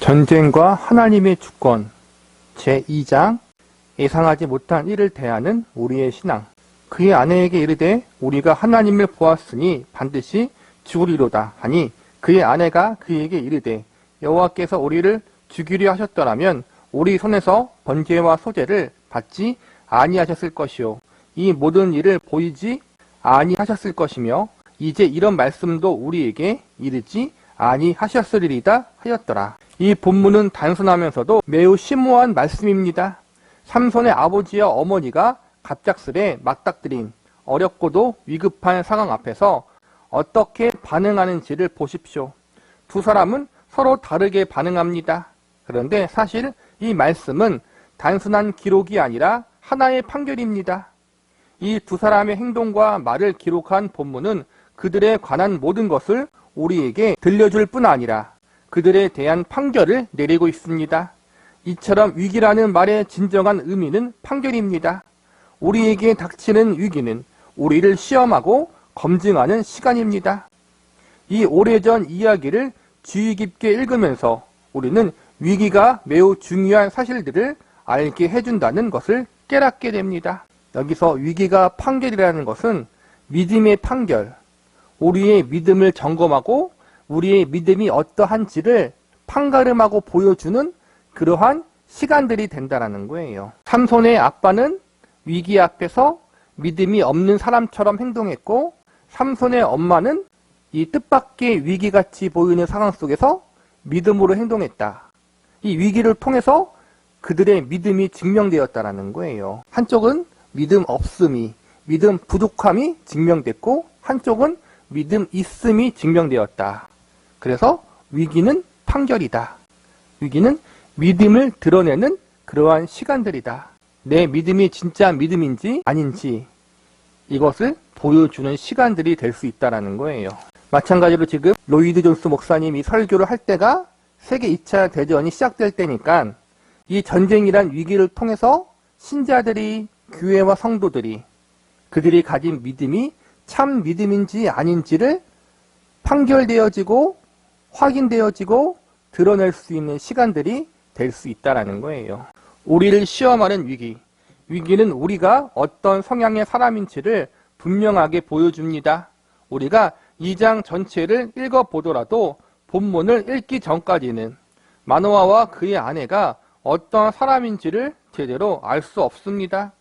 전쟁과 하나님의 주권 제2장 예상하지 못한 일을 대하는 우리의 신앙. 그의 아내에게 이르되 우리가 하나님을 보았으니 반드시 죽으리로다 하니 그의 아내가 그에게 이르되 여호와께서 우리를 죽이려 하셨더라면 우리 손에서 번제와 소제를 받지 아니하셨을 것이요 이 모든 일을 보이지 아니하셨을 것이며 이제 이런 말씀도 우리에게 이르지 아니하셨으리이다 하였더라. 이 본문은 단순하면서도 매우 심오한 말씀입니다. 삼손의 아버지와 어머니가 갑작스레 맞닥뜨린 어렵고도 위급한 상황 앞에서 어떻게 반응하는지를 보십시오. 두 사람은 서로 다르게 반응합니다. 그런데 사실 이 말씀은 단순한 기록이 아니라 하나의 판결입니다. 이 두 사람의 행동과 말을 기록한 본문은 그들에 관한 모든 것을 우리에게 들려줄 뿐 아니라 그들에 대한 판결을 내리고 있습니다. 이처럼 위기라는 말의 진정한 의미는 판결입니다. 우리에게 닥치는 위기는 우리를 시험하고 검증하는 시간입니다. 이 오래전 이야기를 주의 깊게 읽으면서 우리는 위기가 매우 중요한 사실들을 알게 해준다는 것을 깨닫게 됩니다. 여기서 위기가 판결이라는 것은 믿음의 판결, 우리의 믿음을 점검하고 우리의 믿음이 어떠한지를 판가름하고 보여주는 그러한 시간들이 된다는 거예요. 삼손의 아빠는 위기 앞에서 믿음이 없는 사람처럼 행동했고 삼손의 엄마는 이 뜻밖의 위기같이 보이는 상황 속에서 믿음으로 행동했다. 이 위기를 통해서 그들의 믿음이 증명되었다는 거예요. 한쪽은 믿음 없음이, 믿음 부족함이 증명됐고 한쪽은 믿음 있음이 증명되었다. 그래서 위기는 판결이다. 위기는 믿음을 드러내는 그러한 시간들이다. 내 믿음이 진짜 믿음인지 아닌지 이것을 보여주는 시간들이 될 수 있다는 거예요. 마찬가지로 지금 로이드 존스 목사님이 설교를 할 때가 세계 2차 대전이 시작될 때니까 이 전쟁이란 위기를 통해서 신자들이, 교회와 성도들이 그들이 가진 믿음이 참 믿음인지 아닌지를 판결되어지고 확인되어지고 드러낼 수 있는 시간들이 될 수 있다는 거예요. 우리를 시험하는 위기, 위기는 우리가 어떤 성향의 사람인지를 분명하게 보여줍니다. 우리가 2장 전체를 읽어보더라도 본문을 읽기 전까지는 마노아와 그의 아내가 어떤 사람인지를 제대로 알 수 없습니다.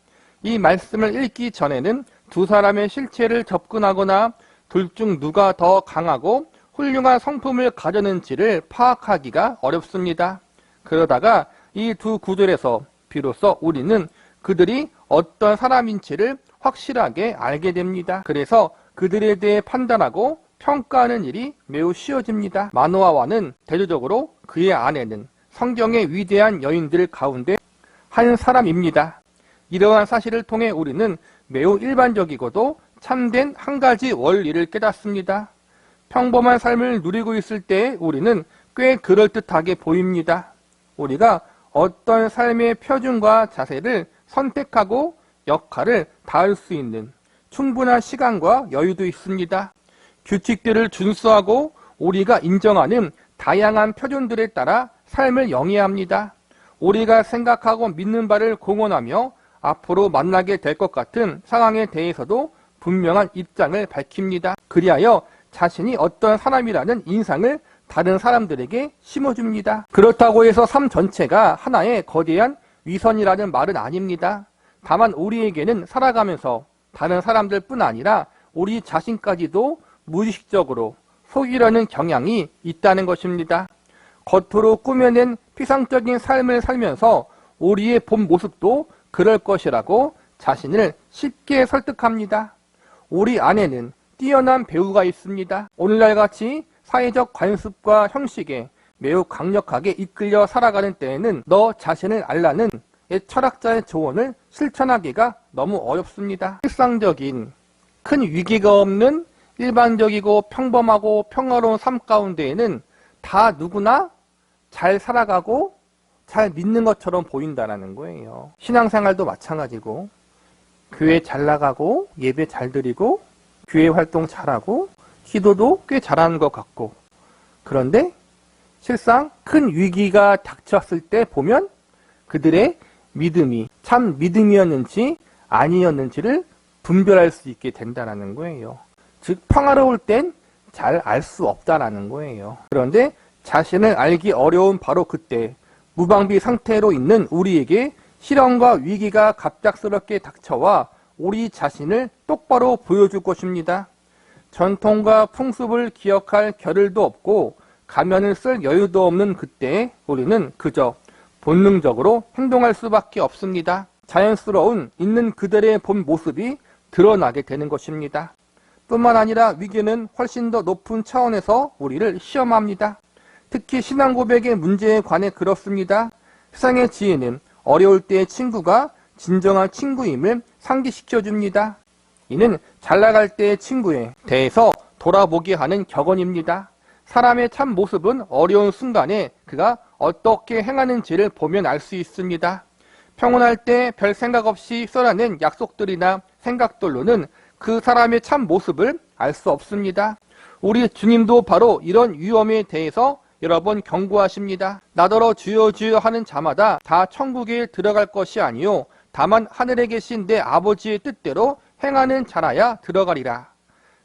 이 말씀을 읽기 전에는 두 사람의 실체를 접근하거나 둘 중 누가 더 강하고 훌륭한 성품을 가졌는지를 파악하기가 어렵습니다. 그러다가 이 두 구절에서 비로소 우리는 그들이 어떤 사람인지를 확실하게 알게 됩니다. 그래서 그들에 대해 판단하고 평가하는 일이 매우 쉬워집니다. 마노아와는 대조적으로 그의 아내는 성경의 위대한 여인들 가운데 한 사람입니다. 이러한 사실을 통해 우리는 매우 일반적이고도 참된 한 가지 원리를 깨닫습니다. 평범한 삶을 누리고 있을 때 우리는 꽤 그럴듯하게 보입니다. 우리가 어떤 삶의 표준과 자세를 선택하고 역할을 다할 수 있는 충분한 시간과 여유도 있습니다. 규칙들을 준수하고 우리가 인정하는 다양한 표준들에 따라 삶을 영위합니다. 우리가 생각하고 믿는 바를 공언하며 앞으로 만나게 될 것 같은 상황에 대해서도 분명한 입장을 밝힙니다. 그리하여 자신이 어떤 사람이라는 인상을 다른 사람들에게 심어줍니다. 그렇다고 해서 삶 전체가 하나의 거대한 위선이라는 말은 아닙니다. 다만 우리에게는 살아가면서 다른 사람들 뿐 아니라 우리 자신까지도 무의식적으로 속이려는 경향이 있다는 것입니다. 겉으로 꾸며낸 피상적인 삶을 살면서 우리의 본 모습도 그럴 것이라고 자신을 쉽게 설득합니다. 우리 안에는 뛰어난 배우가 있습니다. 오늘날같이 사회적 관습과 형식에 매우 강력하게 이끌려 살아가는 때에는 너 자신을 알라는 철학자의 조언을 실천하기가 너무 어렵습니다. 일상적인 큰 위기가 없는 일반적이고 평범하고 평화로운 삶 가운데에는 다 누구나 잘 살아가고 잘 믿는 것처럼 보인다는 거예요. 신앙생활도 마찬가지고 교회 잘 나가고 예배 잘 드리고 교회 활동 잘하고 기도도 꽤 잘하는 것 같고 그런데 실상 큰 위기가 닥쳤을 때 보면 그들의 믿음이 참 믿음이었는지 아니었는지를 분별할 수 있게 된다는 거예요. 즉 평화로울 땐 잘 알 수 없다라는 거예요. 그런데 자신을 알기 어려운 바로 그때 무방비 상태로 있는 우리에게 시련과 위기가 갑작스럽게 닥쳐와 우리 자신을 똑바로 보여줄 것입니다. 전통과 풍습을 기억할 겨를도 없고 가면을 쓸 여유도 없는 그때 우리는 그저 본능적으로 행동할 수밖에 없습니다. 자연스러운 있는 그들의 본 모습이 드러나게 되는 것입니다. 뿐만 아니라 위기는 훨씬 더 높은 차원에서 우리를 시험합니다. 특히 신앙 고백의 문제에 관해 그렇습니다. 세상의 지혜는 어려울 때의 친구가 진정한 친구임을 상기시켜줍니다. 이는 잘 나갈 때의 친구에 대해서 돌아보게 하는 격언입니다. 사람의 참 모습은 어려운 순간에 그가 어떻게 행하는지를 보면 알 수 있습니다. 평온할 때 별 생각 없이 써라낸 약속들이나 생각들로는 그 사람의 참 모습을 알 수 없습니다. 우리 주님도 바로 이런 위험에 대해서 여러 번 경고하십니다. 나더러 주여 주여 하는 자마다 다 천국에 들어갈 것이 아니요 다만 하늘에 계신 내 아버지의 뜻대로 행하는 자라야 들어가리라.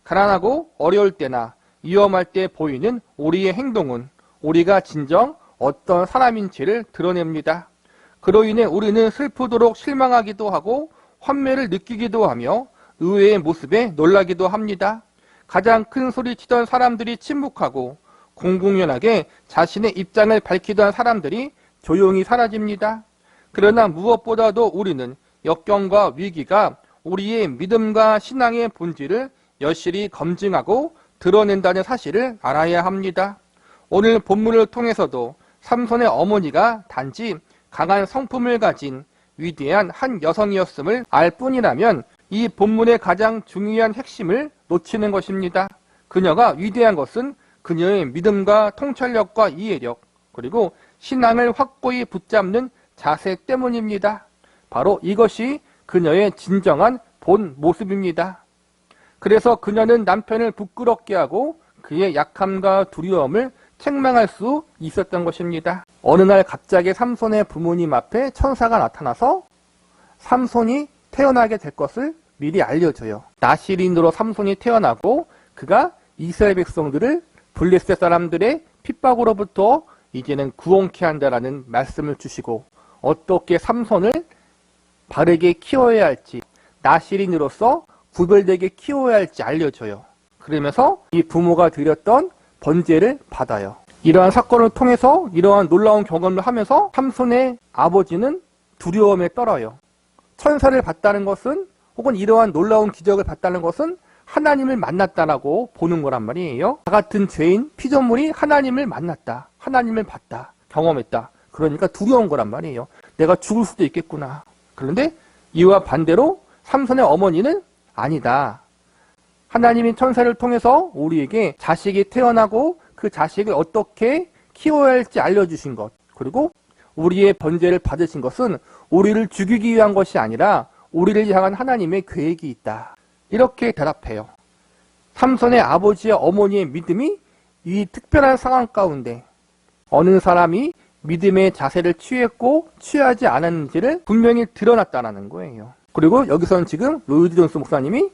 가난하고 어려울 때나 위험할 때 보이는 우리의 행동은 우리가 진정 어떤 사람인지를 드러냅니다. 그로 인해 우리는 슬프도록 실망하기도 하고 환멸을 느끼기도 하며 의외의 모습에 놀라기도 합니다. 가장 큰 소리 치던 사람들이 침묵하고 공공연하게 자신의 입장을 밝히던 사람들이 조용히 사라집니다. 그러나 무엇보다도 우리는 역경과 위기가 우리의 믿음과 신앙의 본질을 여실히 검증하고 드러낸다는 사실을 알아야 합니다. 오늘 본문을 통해서도 삼손의 어머니가 단지 강한 성품을 가진 위대한 한 여성이었음을 알 뿐이라면 이 본문의 가장 중요한 핵심을 놓치는 것입니다. 그녀가 위대한 것은 그녀의 믿음과 통찰력과 이해력 그리고 신앙을 확고히 붙잡는 자세 때문입니다. 바로 이것이 그녀의 진정한 본 모습입니다. 그래서 그녀는 남편을 부끄럽게 하고 그의 약함과 두려움을 책망할 수 있었던 것입니다. 어느 날 갑자기 삼손의 부모님 앞에 천사가 나타나서 삼손이 태어나게 될 것을 미리 알려줘요. 나실인으로 삼손이 태어나고 그가 이스라엘 백성들을 블레셋 사람들의 핍박으로부터 이제는 구원케 한다라는 말씀을 주시고 어떻게 삼손을 바르게 키워야 할지 나실인으로서 구별되게 키워야 할지 알려줘요. 그러면서 이 부모가 드렸던 번제를 받아요. 이러한 사건을 통해서 이러한 놀라운 경험을 하면서 삼손의 아버지는 두려움에 떨어요. 천사를 봤다는 것은 혹은 이러한 놀라운 기적을 봤다는 것은 하나님을 만났다라고 보는 거란 말이에요. 나 같은 죄인 피조물이 하나님을 만났다. 하나님을 봤다. 경험했다. 그러니까 두려운 거란 말이에요. 내가 죽을 수도 있겠구나. 그런데 이와 반대로 삼손의 어머니는 아니다. 하나님이 천사를 통해서 우리에게 자식이 태어나고 그 자식을 어떻게 키워야 할지 알려주신 것, 그리고 우리의 번제를 받으신 것은 우리를 죽이기 위한 것이 아니라 우리를 향한 하나님의 계획이 있다. 이렇게 대답해요. 삼손의 아버지와 어머니의 믿음이 이 특별한 상황 가운데 어느 사람이 믿음의 자세를 취했고 취하지 않았는지를 분명히 드러났다는 거예요. 그리고 여기서는 지금 로이드 존스 목사님이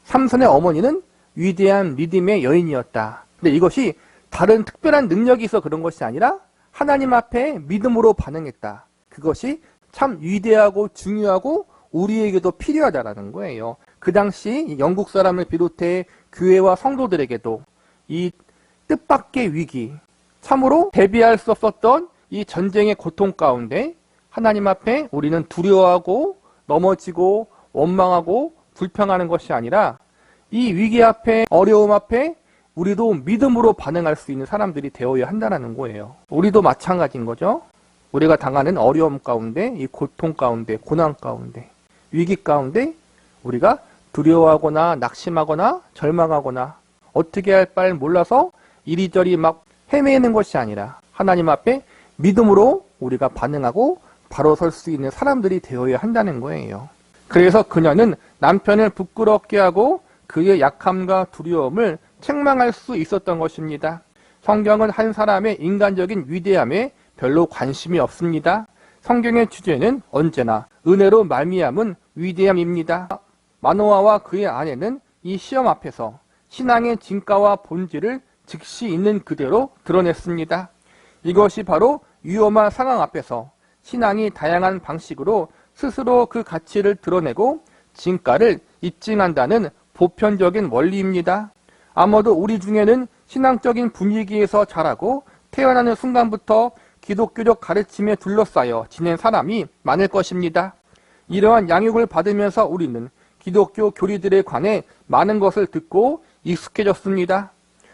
삼손의 어머니는 위대한 믿음의 여인이었다. 근데 이것이 다른 특별한 능력이 있어 그런 것이 아니라 하나님 앞에 믿음으로 반응했다. 그것이 참 위대하고 중요하고 우리에게도 필요하다라는 거예요. 그 당시 영국 사람을 비롯해 교회와 성도들에게도 이 뜻밖의 위기, 참으로 대비할 수 없었던 이 전쟁의 고통 가운데 하나님 앞에 우리는 두려워하고 넘어지고 원망하고 불평하는 것이 아니라 이 위기 앞에 어려움 앞에 우리도 믿음으로 반응할 수 있는 사람들이 되어야 한다는 거예요. 우리도 마찬가지인 거죠. 우리가 당하는 어려움 가운데, 이 고통 가운데, 고난 가운데, 위기 가운데 우리가 두려워하거나 낙심하거나 절망하거나 어떻게 할 바를 몰라서 이리저리 막 헤매는 것이 아니라 하나님 앞에 믿음으로 우리가 반응하고 바로 설 수 있는 사람들이 되어야 한다는 거예요. 그래서 그녀는 남편을 부끄럽게 하고 그의 약함과 두려움을 책망할 수 있었던 것입니다. 성경은 한 사람의 인간적인 위대함에 별로 관심이 없습니다. 성경의 주제는 언제나 은혜로 말미암은 위대함입니다. 마노아와 그의 아내는 이 시험 앞에서 신앙의 진가와 본질을 즉시 있는 그대로 드러냈습니다. 이것이 바로 위험한 상황 앞에서 신앙이 다양한 방식으로 스스로 그 가치를 드러내고 진가를 입증한다는 보편적인 원리입니다. 아마도 우리 중에는 신앙적인 분위기에서 자라고 태어나는 순간부터 기독교적 가르침에 둘러싸여 지낸 사람이 많을 것입니다. 이러한 양육을 받으면서 우리는 기독교 교리들에 관해 많은 것을 듣고 익숙해졌습니다.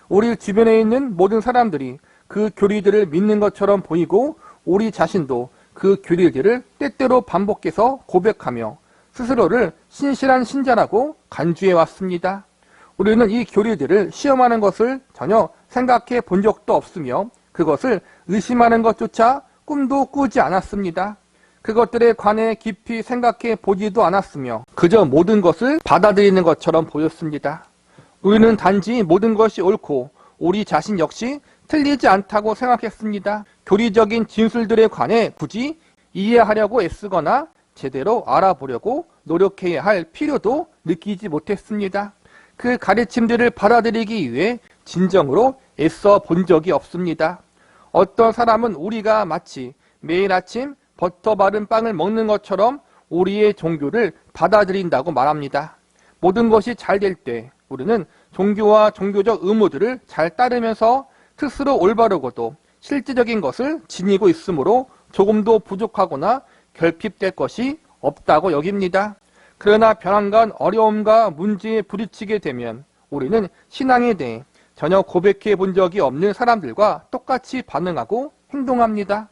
우리 주변에 있는 모든 사람들이 그 교리들을 믿는 것처럼 보이고 우리 자신도 그 교리들을 때때로 반복해서 고백하며 스스로를 신실한 신자라고 간주해 왔습니다. 우리는 이 교리들을 시험하는 것을 전혀 생각해 본 적도 없으며 그것을 의심하는 것조차 꿈도 꾸지 않았습니다. 그것들에 관해 깊이 생각해 보지도 않았으며 그저 모든 것을 받아들이는 것처럼 보였습니다. 우리는 단지 모든 것이 옳고 우리 자신 역시 틀리지 않다고 생각했습니다. 교리적인 진술들에 관해 굳이 이해하려고 애쓰거나 제대로 알아보려고 노력해야 할 필요도 느끼지 못했습니다. 그 가르침들을 받아들이기 위해 진정으로 애써 본 적이 없습니다. 어떤 사람은 우리가 마치 매일 아침 버터 바른 빵을 먹는 것처럼 우리의 종교를 받아들인다고 말합니다. 모든 것이 잘 될 때 우리는 종교와 종교적 의무들을 잘 따르면서 스스로 올바르고도 실질적인 것을 지니고 있으므로 조금도 부족하거나 결핍될 것이 없다고 여깁니다. 그러나 변환간 어려움과 문제에 부딪히게 되면 우리는 신앙에 대해 전혀 고백해 본 적이 없는 사람들과 똑같이 반응하고 행동합니다.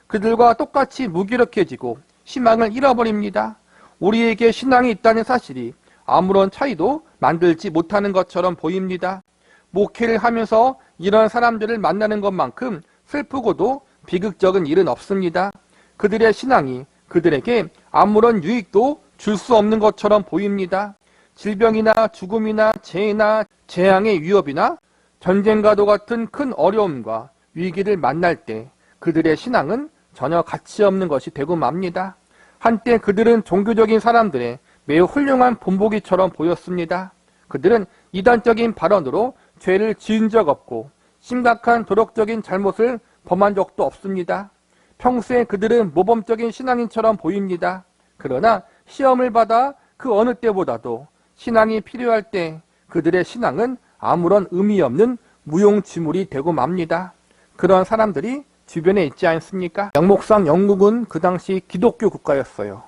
그들과 똑같이 무기력해지고 희망을 잃어버립니다. 우리에게 신앙이 있다는 사실이 아무런 차이도 만들지 못하는 것처럼 보입니다. 목회를 하면서 이런 사람들을 만나는 것만큼 슬프고도 비극적인 일은 없습니다. 그들의 신앙이 그들에게 아무런 유익도 줄 수 없는 것처럼 보입니다. 질병이나 죽음이나 재해나 재앙의 위협이나 전쟁과도 같은 큰 어려움과 위기를 만날 때 그들의 신앙은 전혀 가치 없는 것이 되고 맙니다. 한때 그들은 종교적인 사람들의 매우 훌륭한 본보기처럼 보였습니다. 그들은 이단적인 발언으로 죄를 지은 적 없고 심각한 도덕적인 잘못을 범한 적도 없습니다. 평소에 그들은 모범적인 신앙인처럼 보입니다. 그러나 시험을 받아 그 어느 때보다도 신앙이 필요할 때 그들의 신앙은 아무런 의미 없는 무용지물이 되고 맙니다. 그런 사람들이 주변에 있지 않습니까? 영목상 영국은 그 당시 기독교 국가였어요.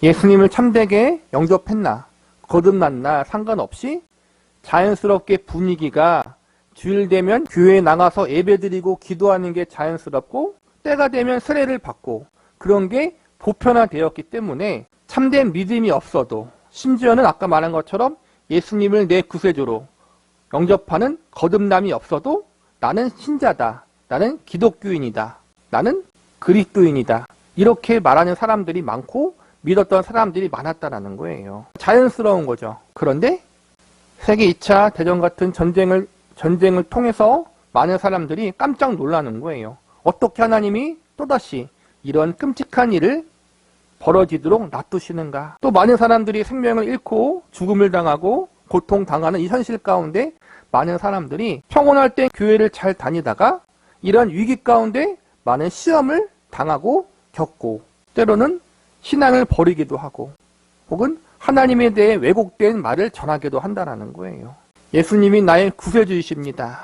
예수님을 참되게 영접했나 거듭났나 상관없이 자연스럽게 분위기가 주일 되면 교회에 나가서 예배드리고 기도하는 게 자연스럽고 때가 되면 세례를 받고 그런 게 보편화되었기 때문에 참된 믿음이 없어도 심지어는 아까 말한 것처럼 예수님을 내 구세주로 영접하는 거듭남이 없어도 나는 신자다. 나는 기독교인이다. 나는 그리스도인이다. 이렇게 말하는 사람들이 많고 믿었던 사람들이 많았다라는 거예요. 자연스러운 거죠. 그런데 세계 2차 대전 같은 전쟁을 통해서 많은 사람들이 깜짝 놀라는 거예요. 어떻게 하나님이 또다시 이런 끔찍한 일을 벌어지도록 놔두시는가. 또 많은 사람들이 생명을 잃고 죽음을 당하고 고통당하는 이 현실 가운데 많은 사람들이 평온할 때 교회를 잘 다니다가 이런 위기 가운데 많은 시험을 당하고 겪고 때로는 신앙을 버리기도 하고 혹은 하나님에 대해 왜곡된 말을 전하기도 한다는 거예요. 예수님이 나의 구세주이십니다.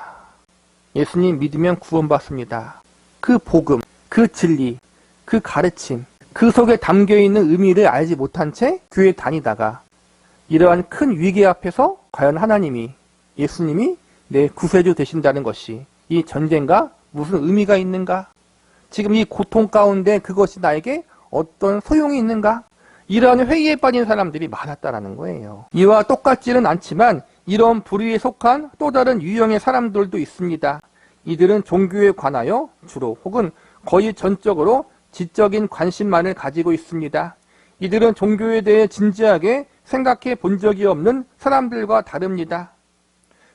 예수님 믿으면 구원받습니다. 그 복음, 그 진리, 그 가르침, 그 속에 담겨있는 의미를 알지 못한 채 교회 다니다가 이러한 큰 위기 앞에서 과연 하나님이, 예수님이 내 구세주 되신다는 것이 이 전쟁과 무슨 의미가 있는가? 지금 이 고통 가운데 그것이 나에게 어떤 소용이 있는가? 이러한 회의에 빠진 사람들이 많았다라는 거예요. 이와 똑같지는 않지만 이런 부류에 속한 또 다른 유형의 사람들도 있습니다. 이들은 종교에 관하여 주로 혹은 거의 전적으로 지적인 관심만을 가지고 있습니다. 이들은 종교에 대해 진지하게 생각해 본 적이 없는 사람들과 다릅니다.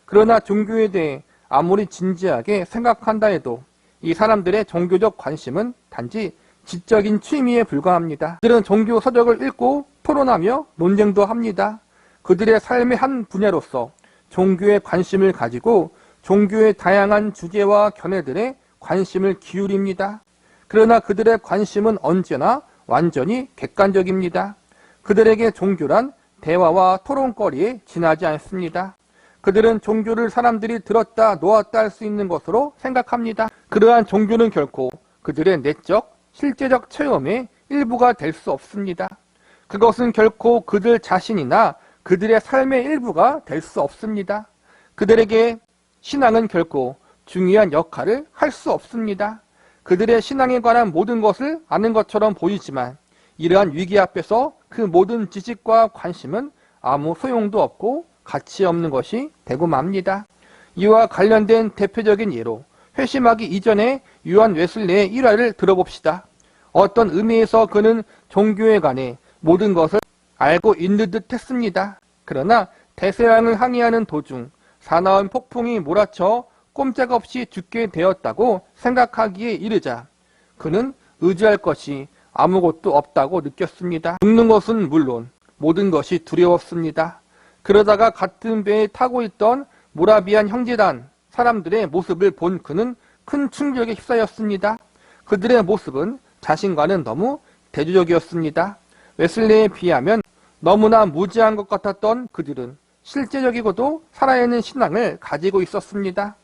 그러나 종교에 대해 아무리 진지하게 생각한다 해도 이 사람들의 종교적 관심은 단지 지적인 취미에 불과합니다. 그들은 종교 서적을 읽고 토론하며 논쟁도 합니다. 그들의 삶의 한 분야로서 종교에 관심을 가지고 종교의 다양한 주제와 견해들에 관심을 기울입니다. 그러나 그들의 관심은 언제나 완전히 객관적입니다. 그들에게 종교란 대화와 토론거리에 지나지 않습니다. 그들은 종교를 사람들이 들었다 놓았다 할 수 있는 것으로 생각합니다. 그러한 종교는 결코 그들의 내적, 실제적 체험의 일부가 될 수 없습니다. 그것은 결코 그들 자신이나 그들의 삶의 일부가 될 수 없습니다. 그들에게 신앙은 결코 중요한 역할을 할 수 없습니다. 그들의 신앙에 관한 모든 것을 아는 것처럼 보이지만 이러한 위기 앞에서 그 모든 지식과 관심은 아무 소용도 없고 가치 없는 것이 되고 맙니다. 이와 관련된 대표적인 예로 회심하기 이전에 요한 웨슬레의 일화를 들어봅시다. 어떤 의미에서 그는 종교에 관해 모든 것을 알고 있는 듯 했습니다. 그러나 대서양을 항해하는 도중 사나운 폭풍이 몰아쳐 꼼짝없이 죽게 되었다고 생각하기에 이르자 그는 의지할 것이 아무것도 없다고 느꼈습니다. 죽는 것은 물론 모든 것이 두려웠습니다. 그러다가 같은 배에 타고 있던 모라비안 형제단 사람들의 모습을 본 그는 큰 충격에 휩싸였습니다. 그들의 모습은 자신과는 너무 대조적이었습니다. 웨슬레에 비하면 너무나 무지한 것 같았던 그들은 실제적이고도 살아있는 신앙을 가지고 있었습니다.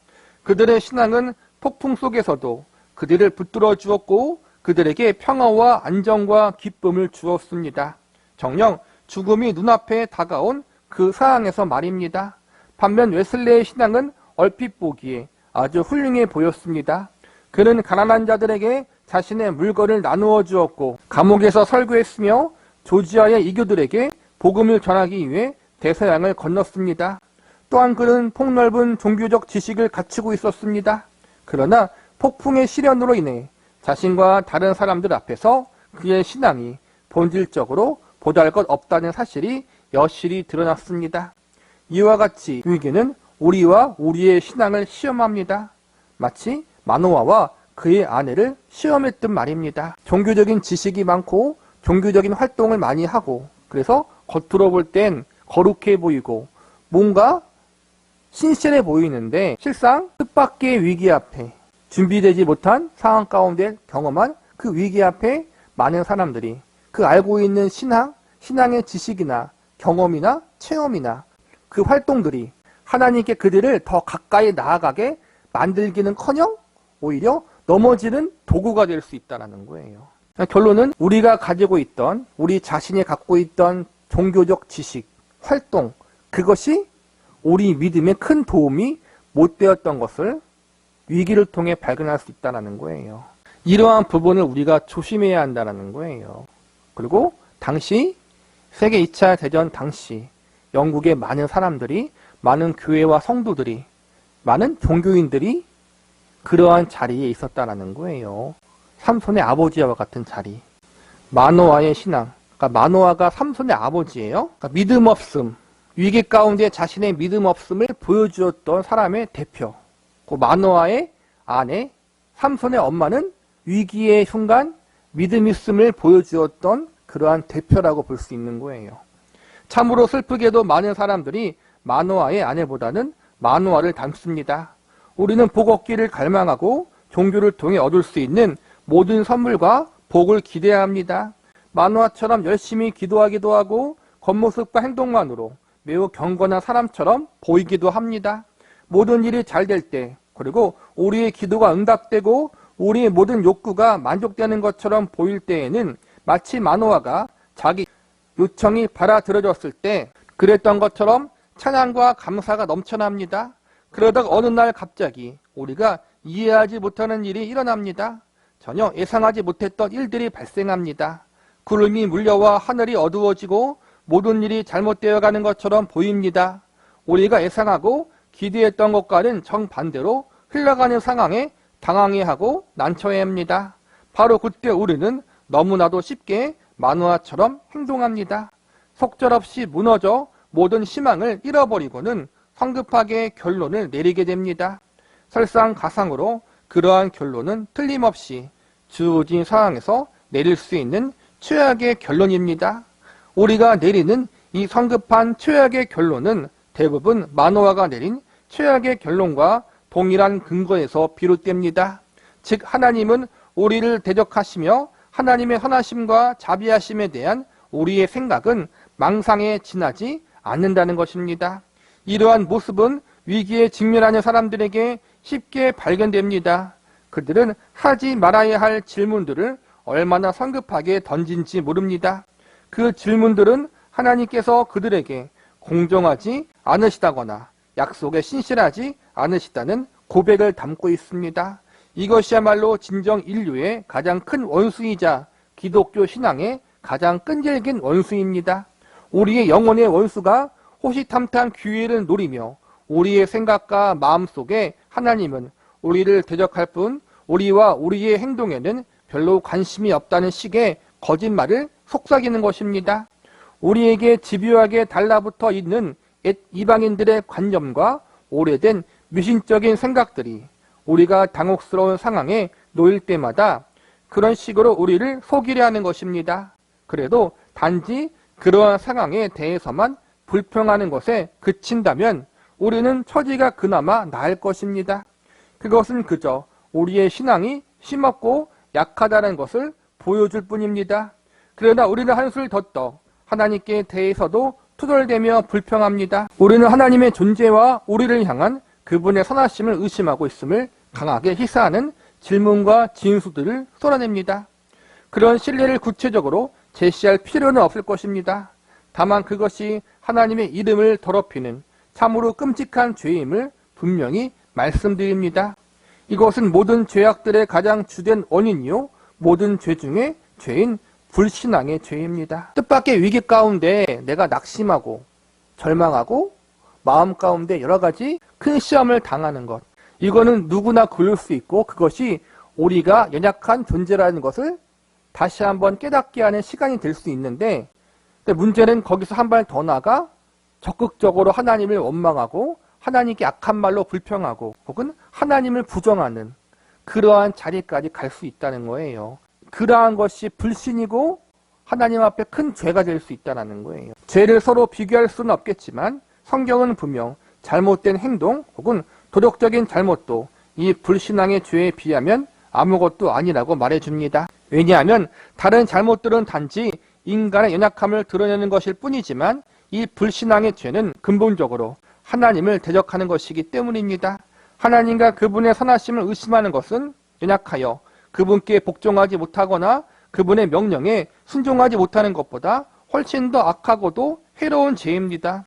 그들의 신앙은 폭풍 속에서도 그들을 붙들어 주었고 그들에게 평화와 안정과 기쁨을 주었습니다. 정녕 죽음이 눈앞에 다가온 그 상황에서 말입니다. 반면 웨슬레의 신앙은 얼핏 보기에 아주 훌륭해 보였습니다. 그는 가난한 자들에게 자신의 물건을 나누어 주었고 감옥에서 설교했으며 조지아의 이교들에게 복음을 전하기 위해 대서양을 건넜습니다. 또한 그는 폭넓은 종교적 지식을 갖추고 있었습니다. 그러나 폭풍의 시련으로 인해 자신과 다른 사람들 앞에서 그의 신앙이 본질적으로 보잘것없다는 사실이 여실히 드러났습니다. 이와 같이 위기는 우리와 우리의 신앙을 시험합니다. 마치 마노아와 그의 아내를 시험했던 말입니다. 종교적인 지식이 많고 종교적인 활동을 많이 하고 그래서 겉으로 볼 땐 거룩해 보이고 뭔가 신실해 보이는데 실상 뜻밖의 위기 앞에 준비되지 못한 상황 가운데 경험한 그 위기 앞에 많은 사람들이 그 알고 있는 신앙의 지식이나 경험이나 체험이나 그 활동들이 하나님께 그들을 더 가까이 나아가게 만들기는커녕 오히려 넘어지는 도구가 될 수 있다는 거예요. 결론은 우리가 가지고 있던 우리 자신이 갖고 있던 종교적 지식, 활동 그것이 우리 믿음에 큰 도움이 못 되었던 것을 위기를 통해 발견할 수 있다는 거예요. 이러한 부분을 우리가 조심해야 한다는 거예요. 그리고 당시 세계 2차 대전 당시 영국의 많은 사람들이 많은 교회와 성도들이 많은 종교인들이 그러한 자리에 있었다는 거예요. 삼손의 아버지와 같은 자리. 마노아의 신앙. 그러니까 마노아가 삼손의 아버지예요. 그러니까 믿음 없음. 위기 가운데 자신의 믿음 없음을 보여주었던 사람의 대표. 그 마노아의 아내 삼손의 엄마는 위기의 순간 믿음 있음을 보여주었던 그러한 대표라고 볼 수 있는 거예요. 참으로 슬프게도 많은 사람들이 마노아의 아내보다는 마노아를 닮습니다. 우리는 복 얻기를 갈망하고 종교를 통해 얻을 수 있는 모든 선물과 복을 기대해야 합니다. 마노아처럼 열심히 기도하기도 하고 겉모습과 행동만으로 매우 경건한 사람처럼 보이기도 합니다. 모든 일이 잘 될 때, 그리고 우리의 기도가 응답되고 우리의 모든 욕구가 만족되는 것처럼 보일 때에는 마치 마노아가 자기 요청이 받아들여졌을 때 그랬던 것처럼 찬양과 감사가 넘쳐납니다. 그러다가 어느 날 갑자기 우리가 이해하지 못하는 일이 일어납니다. 전혀 예상하지 못했던 일들이 발생합니다. 구름이 물려와 하늘이 어두워지고 모든 일이 잘못되어 가는 것처럼 보입니다. 우리가 예상하고 기대했던 것과는 정반대로 흘러가는 상황에 당황해하고 난처해합니다. 바로 그때 우리는 너무나도 쉽게 마노아처럼 행동합니다. 속절없이 무너져 모든 희망을 잃어버리고는 성급하게 결론을 내리게 됩니다. 설상가상으로 그러한 결론은 틀림없이 주어진 상황에서 내릴 수 있는 최악의 결론입니다. 우리가 내리는 이 성급한 최악의 결론은 대부분 마노아가 내린 최악의 결론과 동일한 근거에서 비롯됩니다. 즉 하나님은 우리를 대적하시며 하나님의 선하심과 자비하심에 대한 우리의 생각은 망상에 지나지 않는다는 것입니다. 이러한 모습은 위기에 직면하는 사람들에게 쉽게 발견됩니다. 그들은 하지 말아야 할 질문들을 얼마나 성급하게 던진지 모릅니다. 그 질문들은 하나님께서 그들에게 공정하지 않으시다거나 약속에 신실하지 않으시다는 고백을 담고 있습니다. 이것이야말로 진정 인류의 가장 큰 원수이자 기독교 신앙의 가장 끈질긴 원수입니다. 우리의 영혼의 원수가 호시탐탐 기회를 노리며 우리의 생각과 마음 속에 하나님은 우리를 대적할 뿐 우리와 우리의 행동에는 별로 관심이 없다는 식의 거짓말을 속삭이는 것입니다. 우리에게 집요하게 달라붙어 있는 옛 이방인들의 관념과 오래된 미신적인 생각들이 우리가 당혹스러운 상황에 놓일 때마다 그런 식으로 우리를 속이려 하는 것입니다. 그래도 단지 그러한 상황에 대해서만 불평하는 것에 그친다면 우리는 처지가 그나마 나을 것입니다. 그것은 그저 우리의 신앙이 심없고 약하다는 것을 보여줄 뿐입니다. 그러나 우리는 한술 더 떠 하나님께 대해서도 투덜대며 불평합니다. 우리는 하나님의 존재와 우리를 향한 그분의 선하심을 의심하고 있음을 강하게 시사하는 질문과 진술들을 쏟아냅니다. 그런 신뢰를 구체적으로 제시할 필요는 없을 것입니다. 다만 그것이 하나님의 이름을 더럽히는 참으로 끔찍한 죄임을 분명히 말씀드립니다. 이것은 모든 죄악들의 가장 주된 원인이요 모든 죄 중에 죄인 불신앙의 죄입니다. 뜻밖의 위기 가운데 내가 낙심하고 절망하고 마음 가운데 여러 가지 큰 시험을 당하는 것, 이거는 누구나 그럴 수 있고 그것이 우리가 연약한 존재라는 것을 다시 한번 깨닫게 하는 시간이 될 수 있는데, 문제는 거기서 한 발 더 나가 적극적으로 하나님을 원망하고 하나님께 악한 말로 불평하고 혹은 하나님을 부정하는 그러한 자리까지 갈 수 있다는 거예요. 그러한 것이 불신이고 하나님 앞에 큰 죄가 될 수 있다는 거예요. 죄를 서로 비교할 수는 없겠지만 성경은 분명 잘못된 행동 혹은 도덕적인 잘못도 이 불신앙의 죄에 비하면 아무것도 아니라고 말해줍니다. 왜냐하면 다른 잘못들은 단지 인간의 연약함을 드러내는 것일 뿐이지만 이 불신앙의 죄는 근본적으로 하나님을 대적하는 것이기 때문입니다. 하나님과 그분의 선하심을 의심하는 것은 연약하여 그분께 복종하지 못하거나 그분의 명령에 순종하지 못하는 것보다 훨씬 더 악하고도 해로운 죄입니다.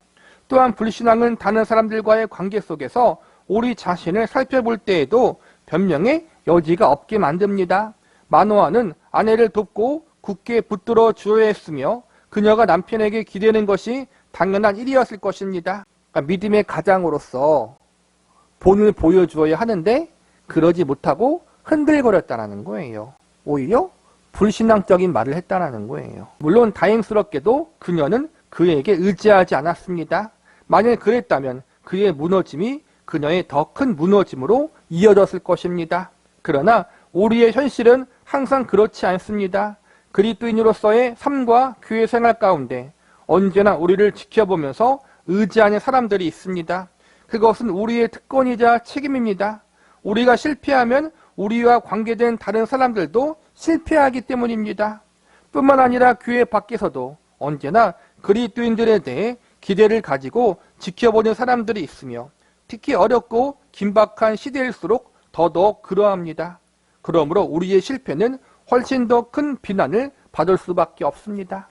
또한 불신앙은 다른 사람들과의 관계 속에서 우리 자신을 살펴볼 때에도 변명의 여지가 없게 만듭니다. 마노아는 아내를 돕고 굳게 붙들어 주어야 했으며 그녀가 남편에게 기대는 것이 당연한 일이었을 것입니다. 그러니까 믿음의 가장으로서 본을 보여주어야 하는데 그러지 못하고 흔들거렸다는 거예요. 오히려 불신앙적인 말을 했다는 거예요. 물론 다행스럽게도 그녀는 그에게 의지하지 않았습니다. 만일 그랬다면 그의 무너짐이 그녀의 더 큰 무너짐으로 이어졌을 것입니다. 그러나 우리의 현실은 항상 그렇지 않습니다. 그리스도인으로서의 삶과 교회 생활 가운데 언제나 우리를 지켜보면서 의지하는 사람들이 있습니다. 그것은 우리의 특권이자 책임입니다. 우리가 실패하면 우리와 관계된 다른 사람들도 실패하기 때문입니다. 뿐만 아니라 교회 밖에서도 언제나 그리스도인들에 대해 기대를 가지고 지켜보는 사람들이 있으며 특히 어렵고 긴박한 시대일수록 더더욱 그러합니다. 그러므로 우리의 실패는 훨씬 더 큰 비난을 받을 수밖에 없습니다.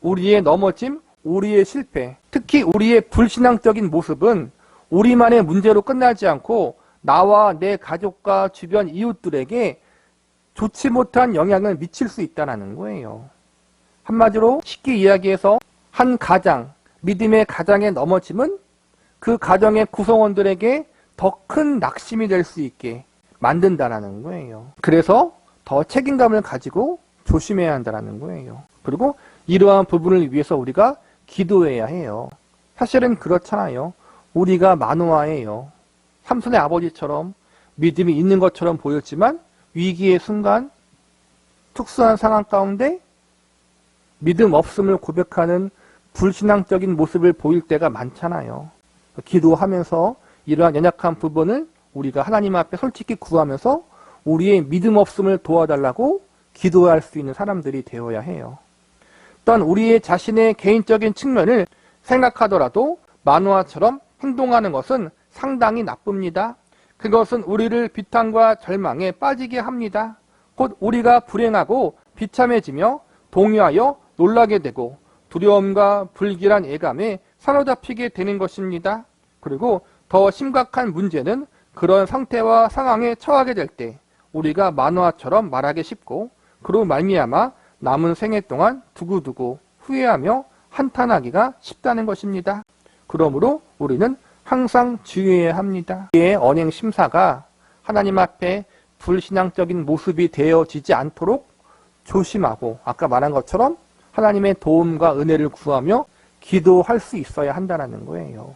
우리의 넘어짐, 우리의 실패, 특히 우리의 불신앙적인 모습은 우리만의 문제로 끝나지 않고 나와 내 가족과 주변 이웃들에게 좋지 못한 영향을 미칠 수 있다는 거예요. 한마디로 쉽게 이야기해서 한 가장, 믿음의 가장의 넘어짐은 그 가정의 구성원들에게 더 큰 낙심이 될 수 있게 만든다는 거예요. 그래서 더 책임감을 가지고 조심해야 한다는 거예요. 그리고 이러한 부분을 위해서 우리가 기도해야 해요. 사실은 그렇잖아요. 우리가 마노아예요. 삼손의 아버지처럼 믿음이 있는 것처럼 보였지만 위기의 순간, 특수한 상황 가운데 믿음 없음을 고백하는 불신앙적인 모습을 보일 때가 많잖아요. 기도하면서 이러한 연약한 부분을 우리가 하나님 앞에 솔직히 구하면서 우리의 믿음 없음을 도와달라고 기도할 수 있는 사람들이 되어야 해요. 또한 우리의 자신의 개인적인 측면을 생각하더라도 마노아처럼 행동하는 것은 상당히 나쁩니다. 그것은 우리를 비탄과 절망에 빠지게 합니다. 곧 우리가 불행하고 비참해지며 동요하여 놀라게 되고 두려움과 불길한 예감에 사로잡히게 되는 것입니다. 그리고 더 심각한 문제는 그런 상태와 상황에 처하게 될 때 우리가 마노아처럼 말하기 쉽고 그로 말미암아 남은 생애 동안 두고두고 후회하며 한탄하기가 쉽다는 것입니다. 그러므로 우리는 항상 주의해야 합니다. 우리의 언행 심사가 하나님 앞에 불신앙적인 모습이 되어지지 않도록 조심하고 아까 말한 것처럼 하나님의 도움과 은혜를 구하며 기도할 수 있어야 한다는 거예요.